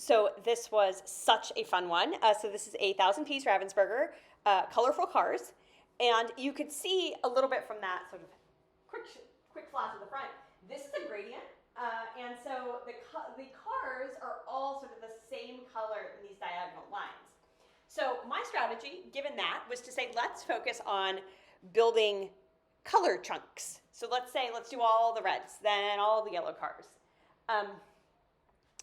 So this was such a fun one. So this is a 1,000-piece Ravensburger, colorful cars. And you could see a little bit from that sort of quick, quick flash of the front. This is a gradient. And so the cars are all sort of the same color in these diagonal lines. So my strategy, given that, was to say, let's focus on building color chunks. So let's say, let's do all the reds, then all the yellow cars.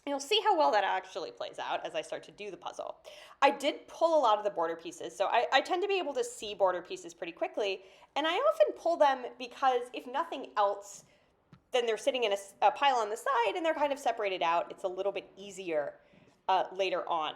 You'll see how well that actually plays out as I start to do the puzzle. I did pull a lot of the border pieces, so I tend to be able to see border pieces pretty quickly, and I often pull them because if nothing else, then they're sitting in a pile on the side and they're kind of separated out. It's a little bit easier later on.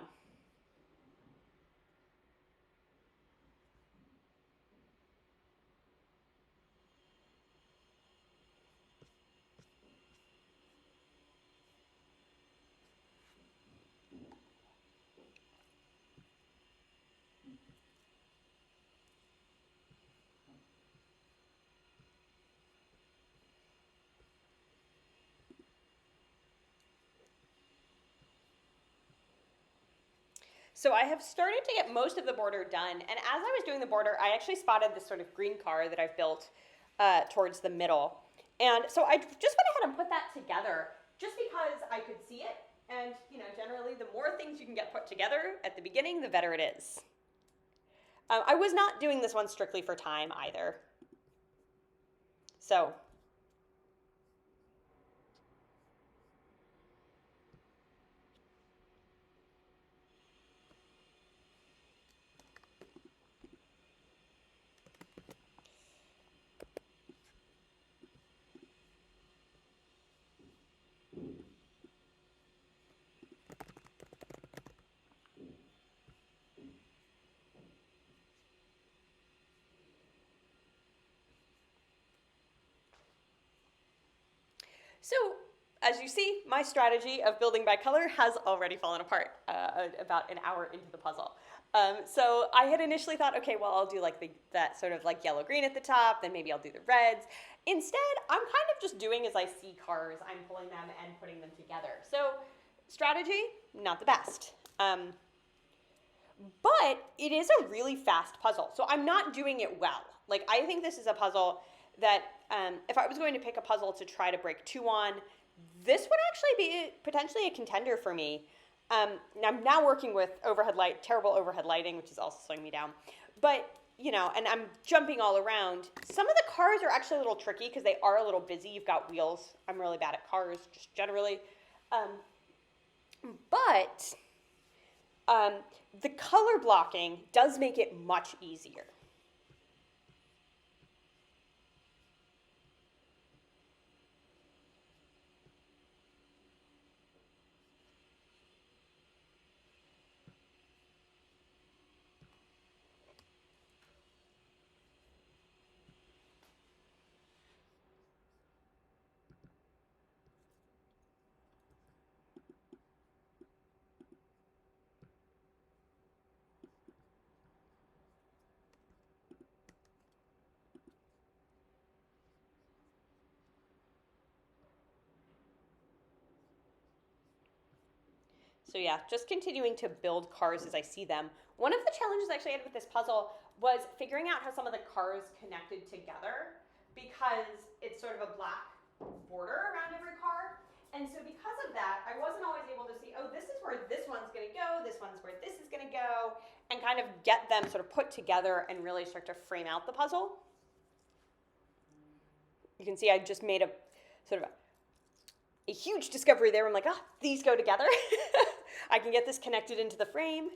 So I have started to get most of the border done, and as I was doing the border, I actually spotted this sort of green car that I've built towards the middle. And so I just went ahead and put that together just because I could see it. And, generally the more things you can get put together at the beginning, the better it is. I was not doing this one strictly for time either. So So, as you see, my strategy of building by color has already fallen apart about an hour into the puzzle. So I had initially thought, okay, well, I'll do like that sort of like yellow-green at the top, then maybe I'll do the reds. Instead, I'm kind of just doing as I see cars, I'm pulling them and putting them together. So strategy, not the best. But it is a really fast puzzle. So I'm not doing it well. Like, I think this is a puzzle that if I was going to pick a puzzle to try to break two on, this would actually be potentially a contender for me. I'm now working with terrible overhead lighting, which is also slowing me down. But, and I'm jumping all around. Some of the cars are actually a little tricky because they are a little busy. You've got wheels. I'm really bad at cars, just generally. But the color blocking does make it much easier. So yeah, just continuing to build cars as I see them. One of the challenges I actually had with this puzzle was figuring out how some of the cars connected together because it's sort of a black border around every car. And so because of that, I wasn't always able to see, oh, this is where this one's going to go, this one's where this is going to go, and kind of get them sort of put together and really start to frame out the puzzle. You can see I just made a sort of a huge discovery there. I'm like, these go together. I can get this connected into the frame.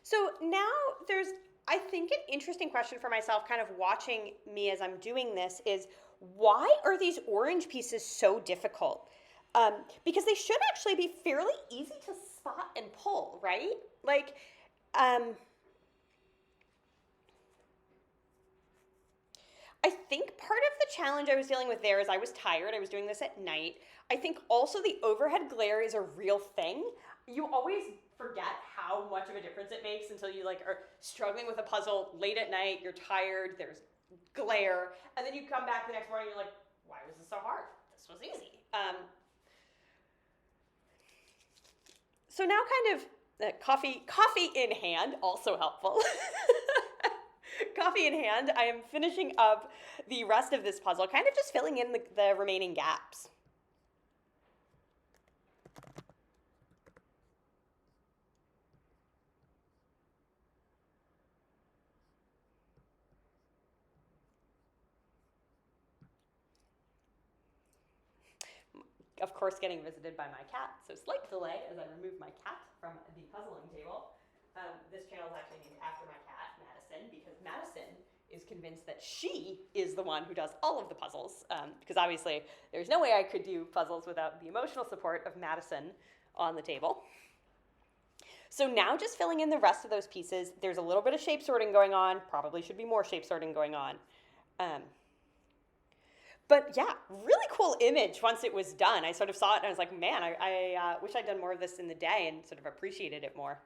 So now there's, I think, an interesting question for myself, kind of watching me as I'm doing this, is why are these orange pieces so difficult? Because they should actually be fairly easy to spot and pull, right? Like, um, I think part of the challenge I was dealing with there is I was tired. I was doing this at night. I think also the overhead glare is a real thing. You always forget how much of a difference it makes until you like are struggling with a puzzle late at night, you're tired, there's glare, and then you come back the next morning and you're like, why was this so hard? This was easy. So now kind of coffee in hand, also helpful. Coffee in hand, I am finishing up the rest of this puzzle, kind of just filling in the remaining gaps. Of course, getting visited by my cat, so slight delay as I remove my cat from the puzzling table. This channel is actually named after my cat, Madison, because Madison is convinced that she is the one who does all of the puzzles, because obviously there's no way I could do puzzles without the emotional support of Madison on the table. So now just filling in the rest of those pieces. There's a little bit of shape sorting going on, probably should be more shape sorting going on. But yeah, really cool image once it was done. I sort of saw it and I was like, man, I wish I'd done more of this in the day and sort of appreciated it more.